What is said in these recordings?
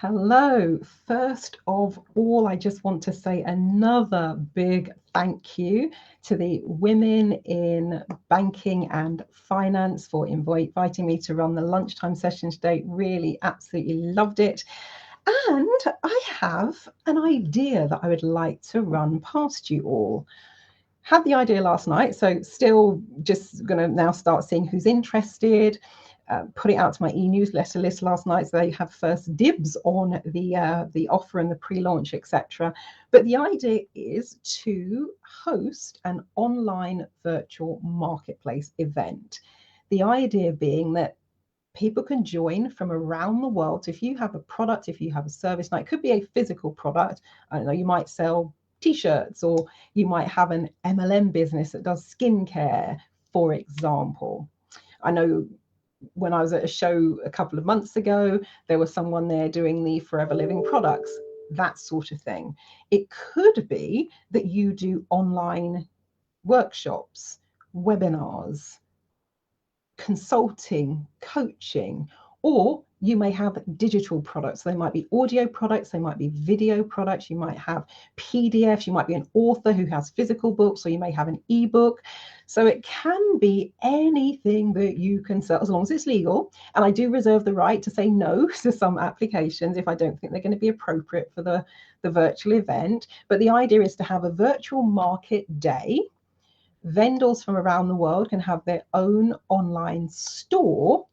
Hello. First of all, I just want to say another big thank you to the women in banking and finance for inviting me to run the lunchtime session today. Really, absolutely loved it. And I have an idea that I would like to run past you all. Had the idea last night, so still just going to now start seeing who's interested. Put it out to my e-newsletter list last night, so they have first dibs on the offer and the pre-launch, etc. But the idea is to host an online virtual marketplace event. The idea being that people can join from around the world. So if you have a product, if you have a service, now it could be a physical product. I don't know, you might sell t-shirts, or you might have an MLM business that does skincare, for example. I know when I was at a show a couple of months ago, there was someone there doing the Forever Living products, that sort of thing. It could be that you do online workshops, webinars, consulting, coaching, or you may have digital products. They might be audio products, they might be video products, you might have PDFs, you might be an author who has physical books, or you may have an ebook. So it can be anything that you can sell as long as it's legal. And I do reserve the right to say no to some applications if I don't think they're going to be appropriate for the virtual event. But the idea is to have a virtual market day. Vendors from around the world can have their own online store,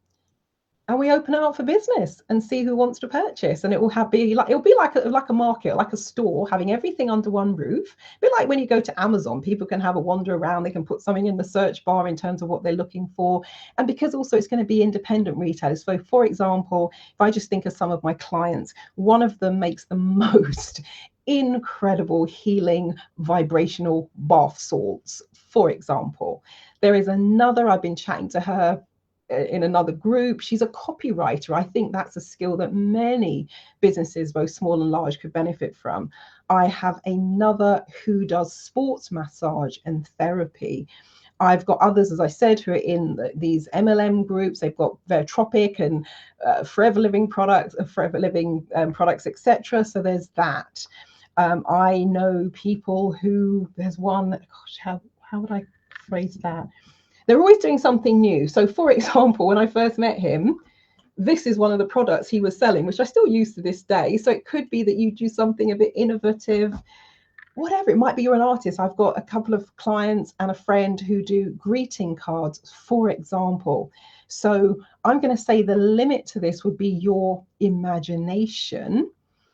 and we open it up for business and see who wants to purchase. And it will be like a market, like a store, having everything under one roof. A bit like when you go to Amazon, people can have a wander around, they can put something in the search bar in terms of what they're looking for. And because also it's going to be independent retailers. So for example, if I just think of some of my clients, one of them makes the most incredible healing vibrational bath salts, for example. There is another, I've been chatting to her in another group. She's a copywriter. I think that's a skill that many businesses, both small and large, could benefit from. I have another who does sports massage and therapy. I've got others, as I said, who are in these MLM groups. They've got Tropic and Forever Living products, etc. So there's that. I know people who, there's one, gosh, how would I phrase that? They're always doing something new. So for example, when I first met him, this is one of the products he was selling, which I still use to this day. So it could be that you do something a bit innovative, whatever. It might be you're an artist. I've got a couple of clients and a friend who do greeting cards, for example. So I'm going to say the limit to this would be your imagination.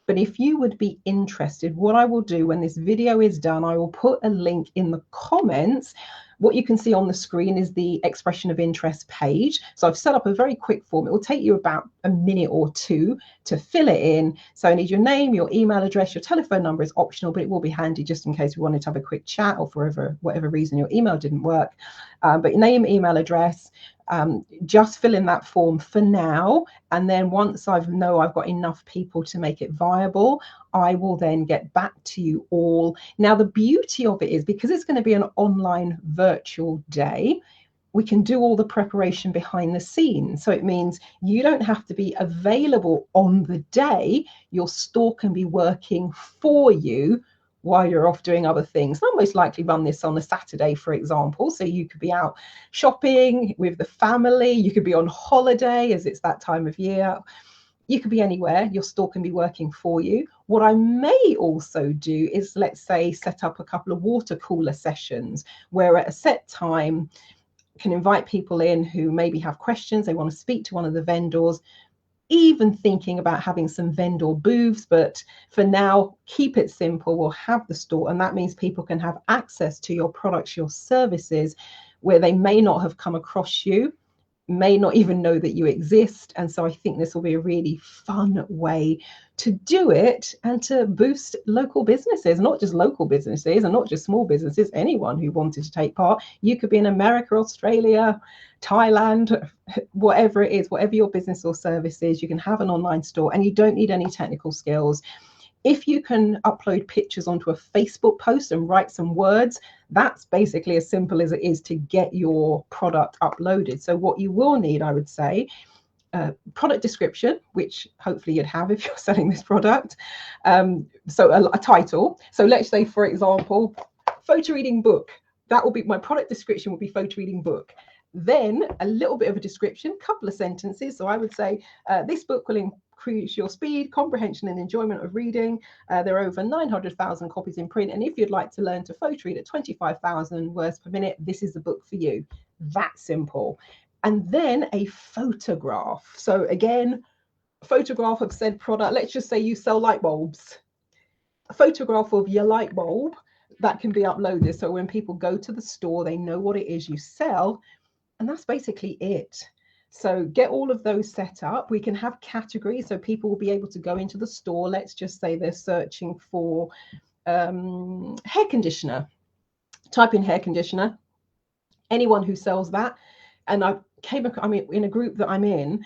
But if you would be interested, what I will do when this video is done, I will put a link in the comments. What you can see on the screen is the expression of interest page. So I've set up a very quick form. It will take you about a minute or two to fill it in. So I need your name, your email address, your telephone number is optional, but it will be handy just in case we wanted to have a quick chat, or for whatever reason your email didn't work. But your name, email address, just fill in that form for now. And then once I've got enough people to make it viable, I will then get back to you all. Now, the beauty of it is, because it's going to be an online virtual day, we can do all the preparation behind the scenes. So it means you don't have to be available on the day. Your store can be working for you while you're off doing other things. I'll most likely run this on a Saturday, for example. So you could be out shopping with the family. You could be on holiday, as it's that time of year. You could be anywhere. Your store can be working for you. What I may also do is, let's say, set up a couple of water cooler sessions where at a set time can invite people in who maybe have questions. They want to speak to one of the vendors, even thinking about having some vendor booths. But for now, keep it simple. We'll have the store, and that means people can have access to your products, your services, where they may not have come across you, may not even know that you exist. And so I think this will be a really fun way to do it and to boost local businesses, not just local businesses and not just small businesses, anyone who wanted to take part. You could be in America, Australia, Thailand, whatever it is, whatever your business or service is, you can have an online store, and you don't need any technical skills. If you can upload pictures onto a Facebook post and write some words, that's basically as simple as it is to get your product uploaded. So what you will need, I would say, product description, which hopefully you'd have if you're selling this product. So a title. So let's say, for example, photo reading book. That will be my product description, will be photo reading book. Then a little bit of a description, couple of sentences. So I would say this book will increase your speed, comprehension and enjoyment of reading. There are over 900,000 copies in print. And if you'd like to learn to photo read at 25,000 words per minute, this is the book for you. That simple. And then a photograph. So again, a photograph of said product. Let's just say you sell light bulbs. A photograph of your light bulb that can be uploaded. So when people go to the store, they know what it is you sell. And that's basically it. So get all of those set up. We can have categories, so people will be able to go into the store. Let's just say they're searching for hair conditioner. Type in hair conditioner. Anyone who sells that. And I mean, in a group that I'm in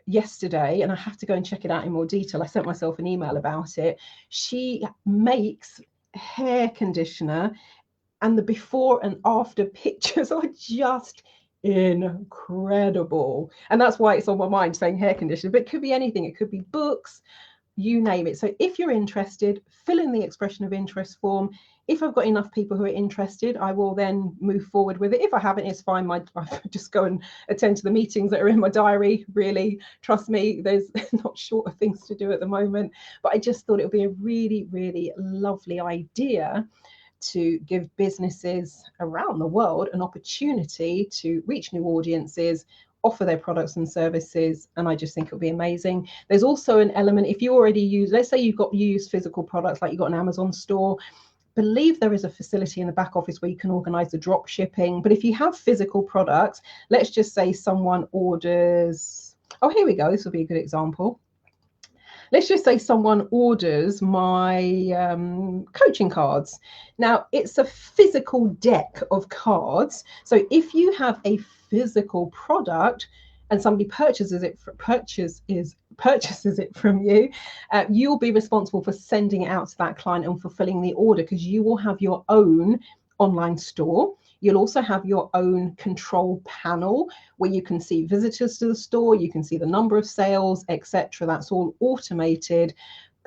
yesterday, and I have to go and check it out in more detail. I sent myself an email about it. She makes hair conditioner, and the before and after pictures are just incredible. And that's why it's on my mind saying hair conditioner, but it could be anything. It could be books, you name it. So if you're interested, fill in the expression of interest form. If I've got enough people who are interested, I will then move forward with it. If I haven't, it's fine. I just go and attend to the meetings that are in my diary. Really, trust me, there's not short of things to do at the moment. But I just thought it would be a really, really lovely idea to give businesses around the world an opportunity to reach new audiences, offer their products and services, and I just think it'll be amazing. There's also an element, if you already use, let's say you use physical products, like you've got an Amazon store, believe there is a facility in the back office where you can organize the drop shipping. But if you have physical products, let's just say someone orders, oh, here we go, this will be a good example. Let's just say someone orders my coaching cards. Now, it's a physical deck of cards. So if you have a physical product and somebody purchases it from you, you'll be responsible for sending it out to that client and fulfilling the order, because you will have your own online store. You'll also have your own control panel where you can see visitors to the store, you can see the number of sales, etc. That's all automated.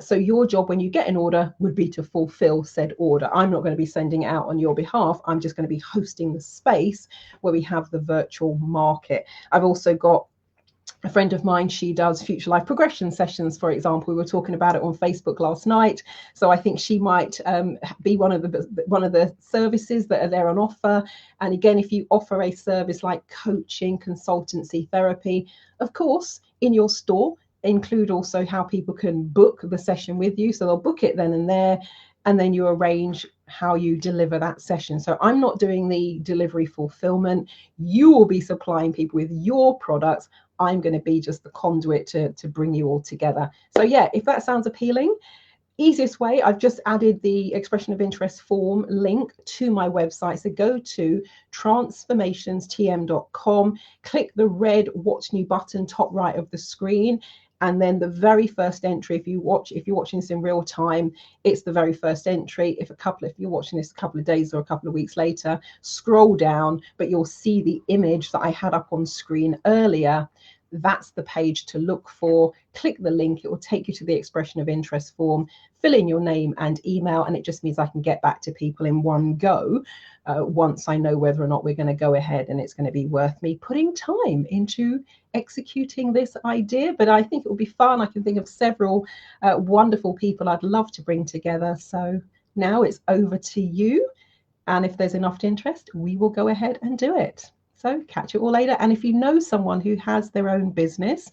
So your job when you get an order would be to fulfill said order. I'm not going to be sending it out on your behalf. I'm just going to be hosting the space where we have the virtual market. I've also got a friend of mine, she does future life progression sessions, for example. We were talking about it on Facebook last night. So I think she might be one of the services that are there on offer. And again, if you offer a service like coaching, consultancy, therapy, of course, in your store, include also how people can book the session with you. So they'll book it then and there, and then you arrange how you deliver that session. So I'm not doing the delivery fulfillment. You will be supplying people with your products. I'm going to be just the conduit to bring you all together. So yeah, if that sounds appealing, easiest way, I've just added the expression of interest form link to my website. So go to transformationstm.com, click the red What's New button top right of the screen, and then the very first entry, if you're watching this in real time, it's the very first entry. If you're watching this a couple of days or a couple of weeks later, scroll down, but you'll see the image that I had up on screen earlier. That's the page to look for. Click the link, it will take you to the expression of interest form, fill in your name and email, and it just means I can get back to people in one go once I know whether or not we're going to go ahead and it's going to be worth me putting time into executing this idea. But I think it will be fun. I can think of several wonderful people I'd love to bring together. So now it's over to you, and if there's enough interest, we will go ahead and do it. So catch you all later. And if you know someone who has their own business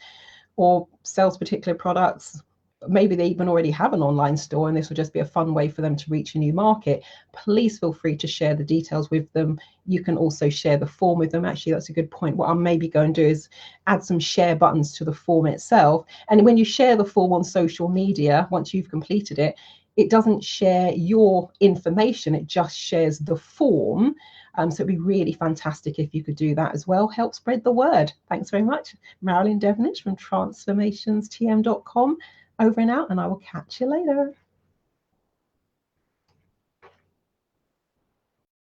or sells particular products, maybe they even already have an online store and this will just be a fun way for them to reach a new market, please feel free to share the details with them. You can also share the form with them. Actually, that's a good point. What I'll maybe go and do is add some share buttons to the form itself. And when you share the form on social media, once you've completed it, it doesn't share your information, it just shares the form. So it'd be really fantastic if you could do that as well. Help spread the word. Thanks very much. Marilyn Devonich from transformationstm.com. Over and out, and I will catch you later.